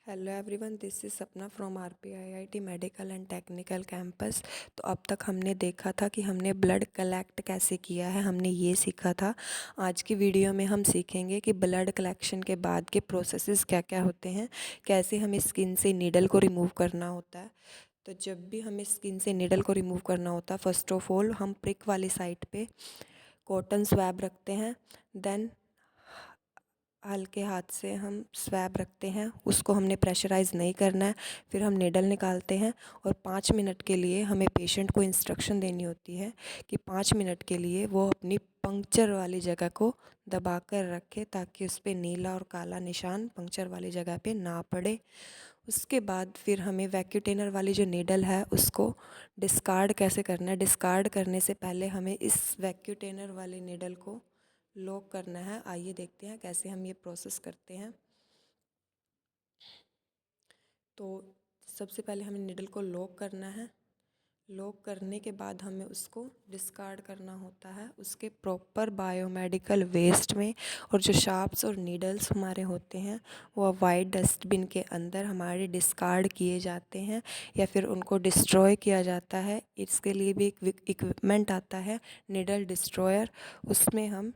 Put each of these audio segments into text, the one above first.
Hello everyone, this is सपना from RPIIT medical and technical campus. तो अब तक हमने देखा था कि हमने ब्लड कलेक्ट कैसे किया है, हमने ये सीखा था। आज की वीडियो में हम सीखेंगे कि ब्लड कलेक्शन के बाद के प्रोसेसेस क्या क्या होते हैं, कैसे हमें स्किन से नीडल को रिमूव करना होता है। तो जब भी हमें स्किन से नीडल को रिमूव करना होता है, फर्स्ट ऑफ ऑल हम प्रिक वाली साइड पे कॉटन स्वैब रखते हैं। देन हल्के हाथ से हम स्वैब रखते हैं, उसको हमने प्रेशराइज़ नहीं करना है। फिर हम नीडल निकालते हैं और 5 मिनट के लिए हमें पेशेंट को इंस्ट्रक्शन देनी होती है कि 5 मिनट के लिए वो अपनी पंक्चर वाली जगह को दबा कर रखे, ताकि उस पर नीला और काला निशान पंक्चर वाली जगह पे ना पड़े। उसके बाद फिर हमें वैक्यूटेनर वाली जो नीडल है उसको डिस्कार्ड कैसे करना है। डिस्कार्ड करने से पहले हमें इस वैक्यूटेनर वाली नीडल को लॉक करना है। आइए देखते हैं कैसे हम ये प्रोसेस करते हैं। तो सबसे पहले हमें नीडल को लॉक करना है। लॉक करने के बाद हमें उसको डिस्कार्ड करना होता है उसके प्रॉपर बायोमेडिकल वेस्ट में। और जो शार्प्स और नीडल्स हमारे होते हैं वो वाइट डस्टबिन के अंदर हमारे डिस्कार्ड किए जाते हैं या फिर उनको डिस्ट्रॉय किया जाता है। इसके लिए भी एक इक्विपमेंट आता है, नीडल डिस्ट्रॉयर। उसमें हम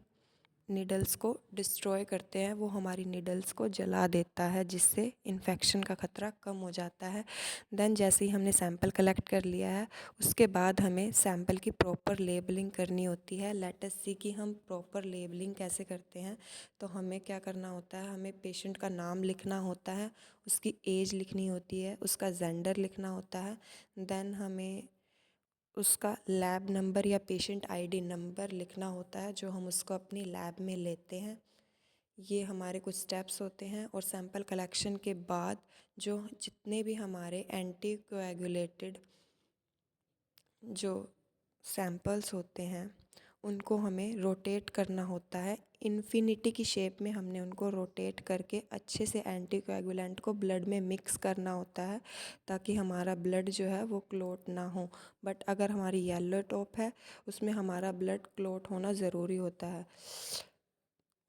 नीडल्स को डिस्ट्रॉय करते हैं, वो हमारी नीडल्स को जला देता है, जिससे इन्फेक्शन का ख़तरा कम हो जाता है। देन जैसे ही हमने सैंपल कलेक्ट कर लिया है, उसके बाद हमें सैंपल की प्रॉपर लेबलिंग करनी होती है। लेट अस सी कि हम प्रॉपर लेबलिंग कैसे करते हैं। तो हमें क्या करना होता है, हमें पेशेंट का नाम लिखना होता है, उसकी एज लिखनी होती है, उसका जेंडर लिखना होता है। देन हमें उसका लैब नंबर या पेशेंट आईडी नंबर लिखना होता है, जो हम उसको अपनी लैब में लेते हैं। ये हमारे कुछ स्टेप्स होते हैं। और सैंपल कलेक्शन के बाद जो जितने भी हमारे एंटी कोएगुलेटेड जो सैंपल्स होते हैं उनको हमें रोटेट करना होता है। इन्फिनिटी की शेप में हमने उनको रोटेट करके अच्छे से एंटी कोएगुलेंट को ब्लड में मिक्स करना होता है, ताकि हमारा ब्लड जो है वो क्लॉट ना हो। बट अगर हमारी येलो टॉप है उसमें हमारा ब्लड क्लॉट होना ज़रूरी होता है।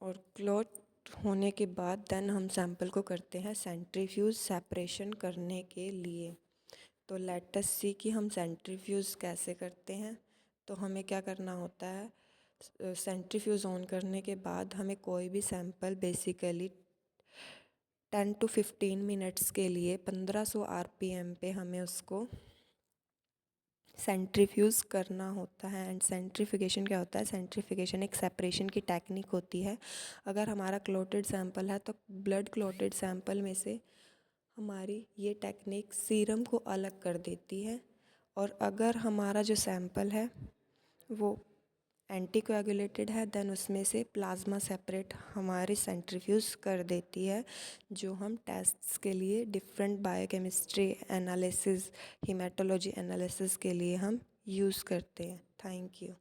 और क्लॉट होने के बाद देन हम सैंपल को करते हैं सेंट्रीफ्यूज सेपरेशन करने के लिए। तो लेट अस सी कि हम सेंट्रीफ्यूज कैसे करते हैं। तो हमें क्या करना होता है, सेंट्रीफ्यूज ऑन करने के बाद हमें कोई भी सैंपल बेसिकली 10 to 15 मिनट्स के लिए 1500 RPM पे हमें उसको सेंट्रीफ्यूज़ करना होता है। एंड सेंट्रीफिकेशन क्या होता है, सेंट्रीफिकेशन एक सेपरेशन की टेक्निक होती है। अगर हमारा क्लोटेड सैंपल है तो ब्लड क्लोटेड सैंपल में से हमारी ये टेक्निक सीरम को अलग कर देती है। और अगर हमारा जो सैंपल है वो एंटी कोएगुलेटेड है, देन उसमें से प्लाज्मा सेपरेट हमारी सेंट्रीफ्यूज कर देती है, जो हम टेस्ट्स के लिए different biochemistry analysis, haematology analysis के लिए हम यूज़ करते हैं। Thank you.